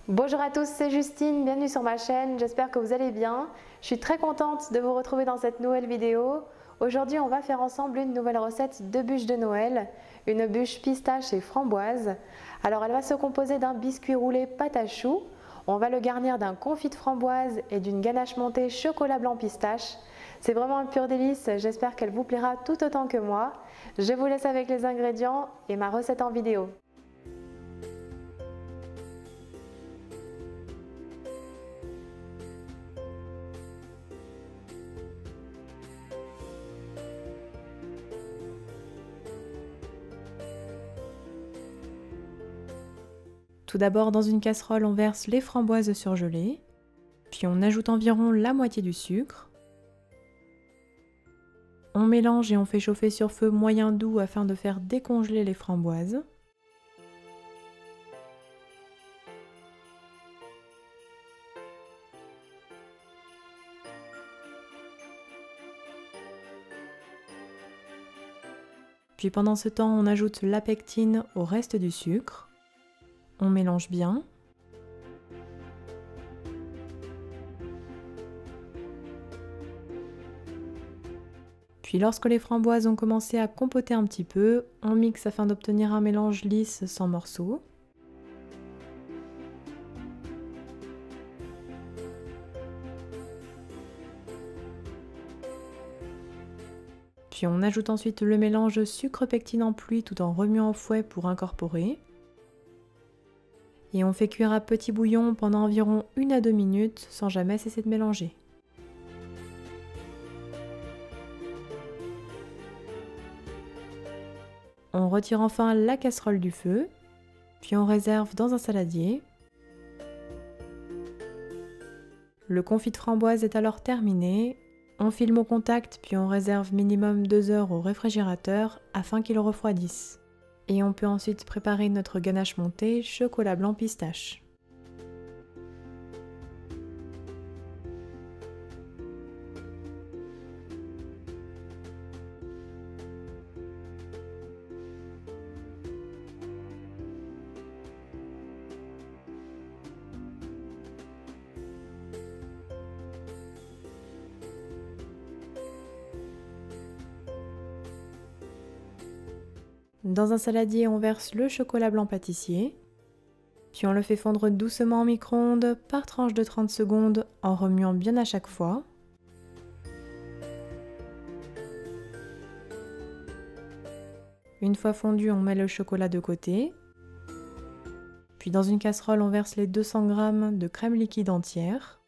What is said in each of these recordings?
Bonjour à tous, c'est Justine, bienvenue sur ma chaîne, j'espère que vous allez bien. Je suis très contente de vous retrouver dans cette nouvelle vidéo. Aujourd'hui, on va faire ensemble une nouvelle recette de bûche de Noël, une bûche pistache et framboise. Alors elle va se composer d'un biscuit roulé pâte à choux. On va le garnir d'un confit de framboise et d'une ganache montée chocolat blanc pistache. C'est vraiment un pur délice, j'espère qu'elle vous plaira tout autant que moi. Je vous laisse avec les ingrédients et ma recette en vidéo. Tout d'abord, dans une casserole, on verse les framboises surgelées, puis on ajoute environ la moitié du sucre. On mélange et on fait chauffer sur feu moyen doux afin de faire décongeler les framboises. Puis pendant ce temps, on ajoute la pectine au reste du sucre. On mélange bien. Puis lorsque les framboises ont commencé à compoter un petit peu, on mixe afin d'obtenir un mélange lisse sans morceaux. Puis on ajoute ensuite le mélange sucre-pectine en pluie tout en remuant au fouet pour incorporer. Et on fait cuire à petit bouillon pendant environ 1 à 2 minutes sans jamais cesser de mélanger. On retire enfin la casserole du feu, puis on réserve dans un saladier. Le confit de framboise est alors terminé. On filme au contact, puis on réserve minimum 2 heures au réfrigérateur afin qu'il refroidisse. Et on peut ensuite préparer notre ganache montée chocolat blanc pistache. Dans un saladier, on verse le chocolat blanc pâtissier, puis on le fait fondre doucement au micro-ondes par tranche de 30 secondes en remuant bien à chaque fois. Une fois fondu, on met le chocolat de côté. Puis dans une casserole, on verse les 200 g de crème liquide entière.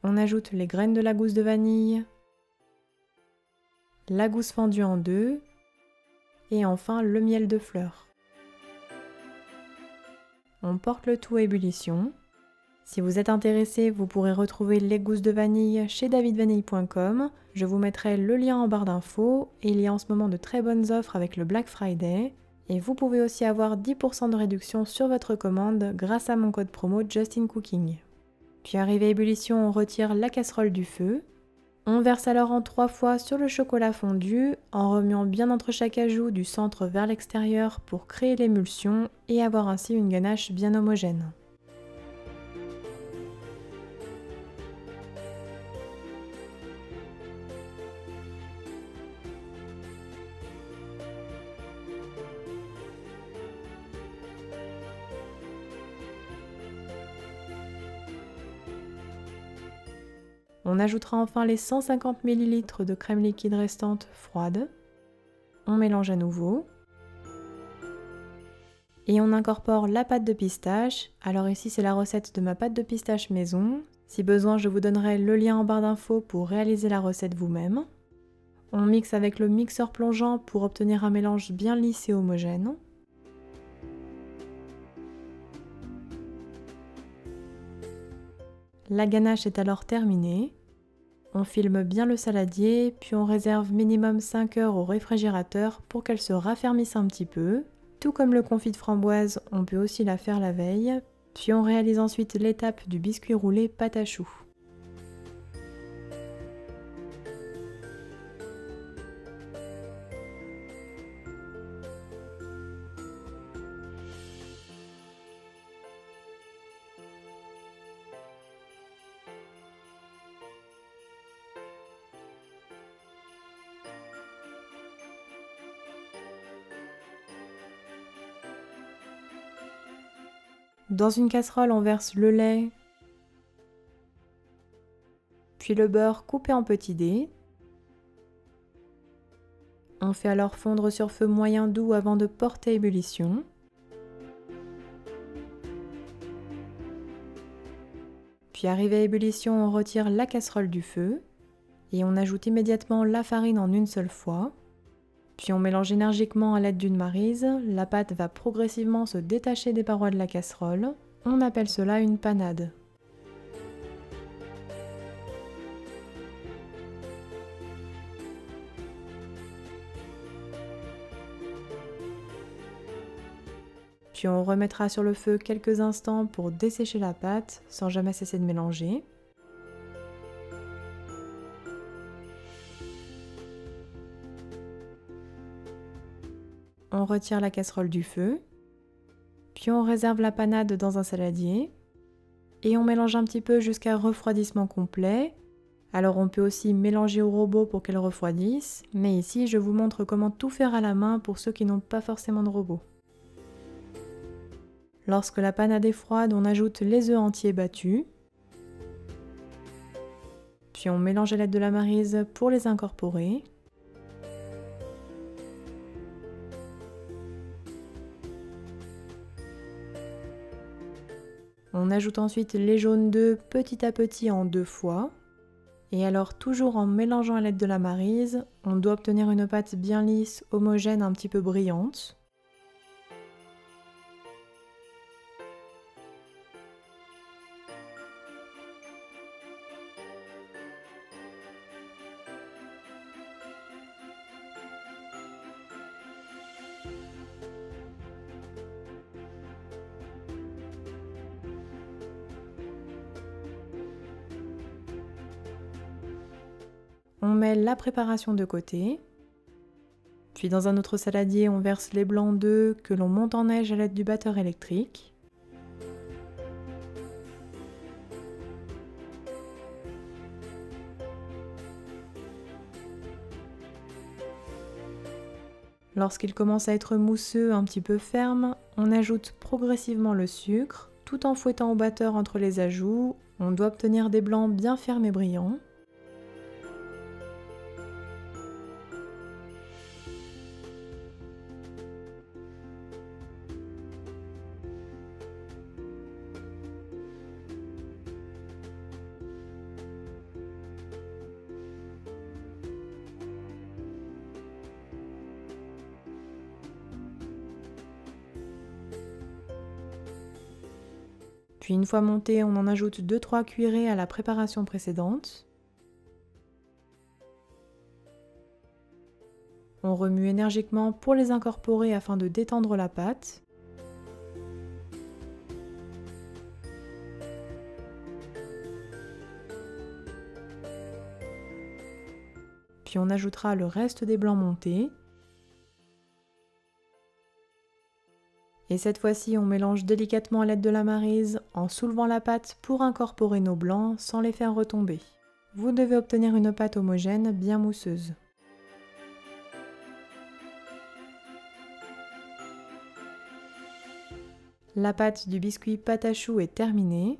On ajoute les graines de la gousse de vanille, la gousse fendue en deux, et enfin le miel de fleur. On porte le tout à ébullition. Si vous êtes intéressé, vous pourrez retrouver les gousses de vanille chez davidvanille.com. Je vous mettrai le lien en barre d'infos et il y a en ce moment de très bonnes offres avec le Black Friday. Et vous pouvez aussi avoir 10% de réduction sur votre commande grâce à mon code promo JustinCooking. Puis arrivé à ébullition, on retire la casserole du feu. On verse alors en 3 fois sur le chocolat fondu en remuant bien entre chaque ajout du centre vers l'extérieur pour créer l'émulsion et avoir ainsi une ganache bien homogène. On ajoutera enfin les 150 ml de crème liquide restante froide. On mélange à nouveau. Et on incorpore la pâte de pistache. Alors ici c'est la recette de ma pâte de pistache maison. Si besoin, je vous donnerai le lien en barre d'infos pour réaliser la recette vous-même. On mixe avec le mixeur plongeant pour obtenir un mélange bien lisse et homogène. La ganache est alors terminée. On filme bien le saladier, puis on réserve minimum 5 heures au réfrigérateur pour qu'elle se raffermisse un petit peu. Tout comme le confit de framboise, on peut aussi la faire la veille. Puis on réalise ensuite l'étape du biscuit roulé pâte à choux. Dans une casserole, on verse le lait, puis le beurre coupé en petits dés. On fait alors fondre sur feu moyen doux avant de porter à ébullition. Puis arrivé à ébullition, on retire la casserole du feu et on ajoute immédiatement la farine en une seule fois. Puis on mélange énergiquement à l'aide d'une maryse, la pâte va progressivement se détacher des parois de la casserole. On appelle cela une panade. Puis on remettra sur le feu quelques instants pour dessécher la pâte sans jamais cesser de mélanger. On retire la casserole du feu, puis on réserve la panade dans un saladier et on mélange un petit peu jusqu'à refroidissement complet. Alors on peut aussi mélanger au robot pour qu'elle refroidisse, mais ici je vous montre comment tout faire à la main pour ceux qui n'ont pas forcément de robot. Lorsque la panade est froide, on ajoute les œufs entiers battus. Puis on mélange à l'aide de la maryse pour les incorporer. On ajoute ensuite les jaunes d'œufs petit à petit en 2 fois. Et alors toujours en mélangeant à l'aide de la maryse, on doit obtenir une pâte bien lisse, homogène, un petit peu brillante. On met la préparation de côté, puis dans un autre saladier, on verse les blancs d'œufs que l'on monte en neige à l'aide du batteur électrique. Lorsqu'il commence à être mousseux, un petit peu ferme, on ajoute progressivement le sucre, tout en fouettant au batteur entre les ajouts. On doit obtenir des blancs bien fermes et brillants. Puis une fois monté, on en ajoute 2-3 cuillerées à la préparation précédente. On remue énergiquement pour les incorporer afin de détendre la pâte. Puis on ajoutera le reste des blancs montés. Et cette fois-ci, on mélange délicatement à l'aide de la maryse en soulevant la pâte pour incorporer nos blancs sans les faire retomber. Vous devez obtenir une pâte homogène bien mousseuse. La pâte du biscuit pâte à choux est terminée.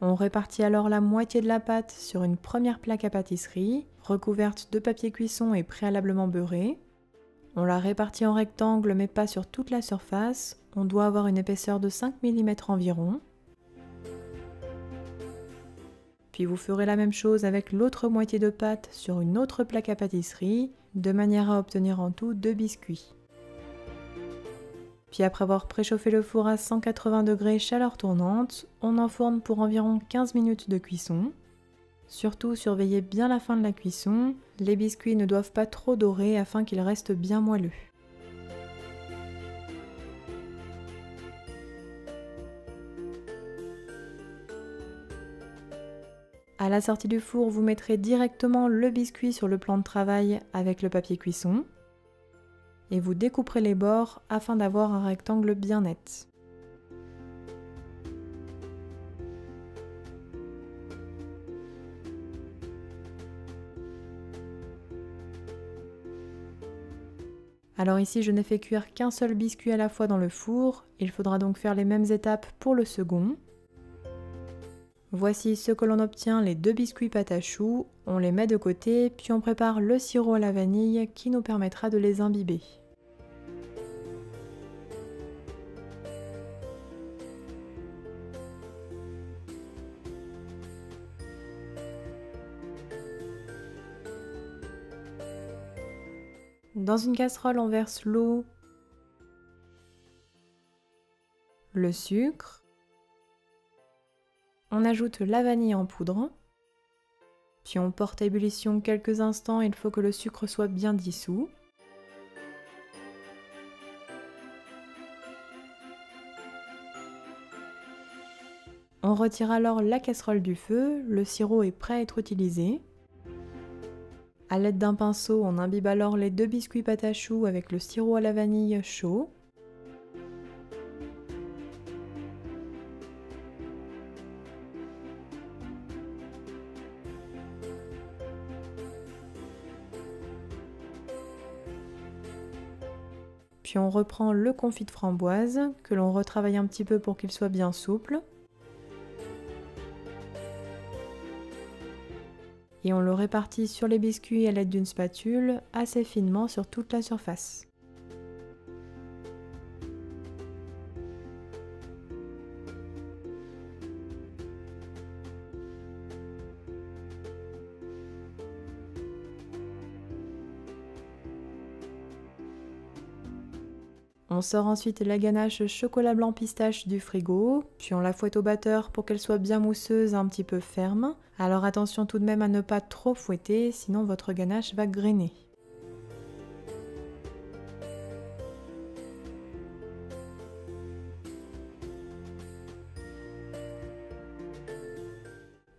On répartit alors la moitié de la pâte sur une première plaque à pâtisserie, recouverte de papier cuisson et préalablement beurrée. On la répartit en rectangle mais pas sur toute la surface, on doit avoir une épaisseur de 5 mm environ. Puis vous ferez la même chose avec l'autre moitié de pâte sur une autre plaque à pâtisserie, de manière à obtenir en tout 2 biscuits. Puis après avoir préchauffé le four à 180 degrés chaleur tournante, on enfourne pour environ 15 minutes de cuisson. Surtout, surveillez bien la fin de la cuisson, les biscuits ne doivent pas trop dorer afin qu'ils restent bien moelleux. À la sortie du four, vous mettrez directement le biscuit sur le plan de travail avec le papier cuisson et vous découperez les bords afin d'avoir un rectangle bien net. Alors ici, je n'ai fait cuire qu'un seul biscuit à la fois dans le four, il faudra donc faire les mêmes étapes pour le second. Voici ce que l'on obtient, les 2 biscuits pâte à choux, on les met de côté, puis on prépare le sirop à la vanille qui nous permettra de les imbiber. Dans une casserole, on verse l'eau, le sucre, on ajoute la vanille en poudre, puis on porte à ébullition quelques instants, il faut que le sucre soit bien dissous. On retire alors la casserole du feu, le sirop est prêt à être utilisé. A l'aide d'un pinceau, on imbibe alors les 2 biscuits pâte à choux avec le sirop à la vanille chaud. Puis on reprend le confit de framboise, que l'on retravaille un petit peu pour qu'il soit bien souple. Et on le répartit sur les biscuits à l'aide d'une spatule, assez finement sur toute la surface. On sort ensuite la ganache chocolat blanc pistache du frigo, puis on la fouette au batteur pour qu'elle soit bien mousseuse, un petit peu ferme. Alors attention tout de même à ne pas trop fouetter, sinon votre ganache va grainer.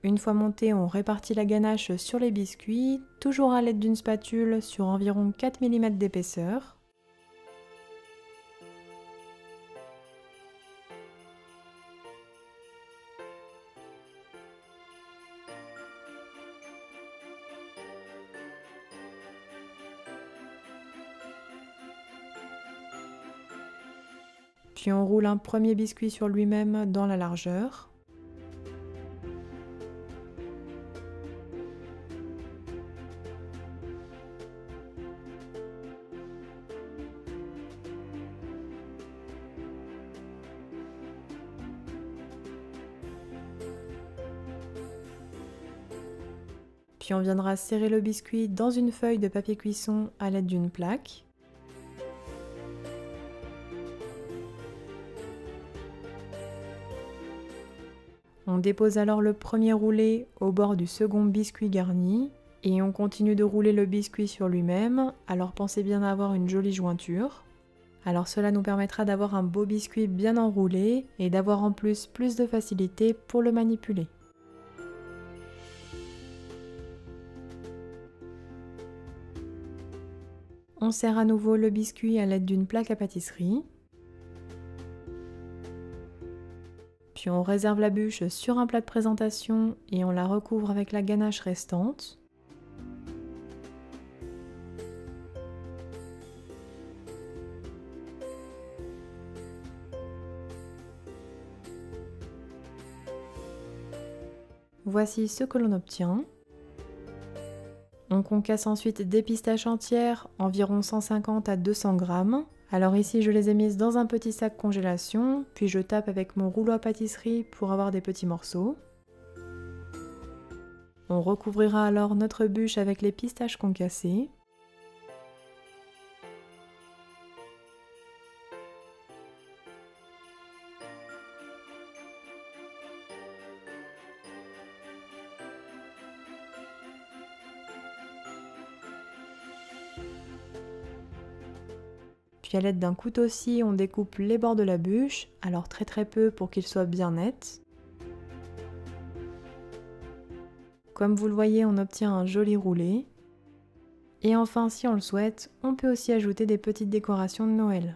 Une fois monté, on répartit la ganache sur les biscuits, toujours à l'aide d'une spatule sur environ 4 mm d'épaisseur. Puis on roule un premier biscuit sur lui-même dans la largeur. Puis on viendra serrer le biscuit dans une feuille de papier cuisson à l'aide d'une plaque. On dépose alors le premier roulé au bord du second biscuit garni et on continue de rouler le biscuit sur lui-même, alors pensez bien à avoir une jolie jointure. Alors cela nous permettra d'avoir un beau biscuit bien enroulé et d'avoir en plus de facilité pour le manipuler. On serre à nouveau le biscuit à l'aide d'une plaque à pâtisserie. Puis on réserve la bûche sur un plat de présentation et on la recouvre avec la ganache restante. Voici ce que l'on obtient. On concasse ensuite des pistaches entières, environ 150 à 200 grammes. Alors ici, je les ai mises dans un petit sac congélation, puis je tape avec mon rouleau à pâtisserie pour avoir des petits morceaux. On recouvrira alors notre bûche avec les pistaches concassées. Puis à l'aide d'un couteau-scie, on découpe les bords de la bûche, alors très peu pour qu'ils soient bien nets. Comme vous le voyez, on obtient un joli roulé. Et enfin, si on le souhaite, on peut aussi ajouter des petites décorations de Noël.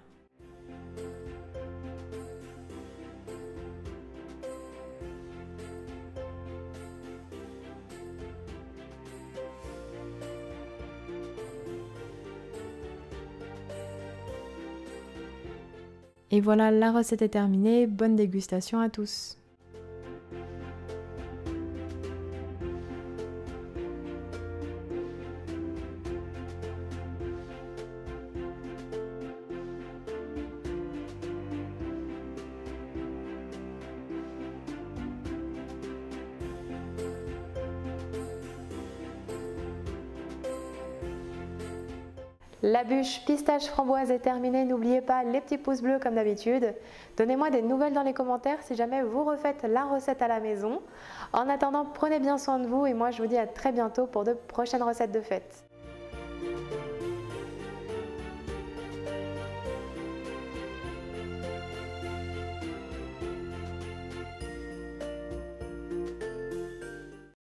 Et voilà, la recette est terminée. Bonne dégustation à tous! La bûche pistache framboise est terminée, n'oubliez pas les petits pouces bleus comme d'habitude. Donnez-moi des nouvelles dans les commentaires si jamais vous refaites la recette à la maison. En attendant, prenez bien soin de vous et moi je vous dis à très bientôt pour de prochaines recettes de fête.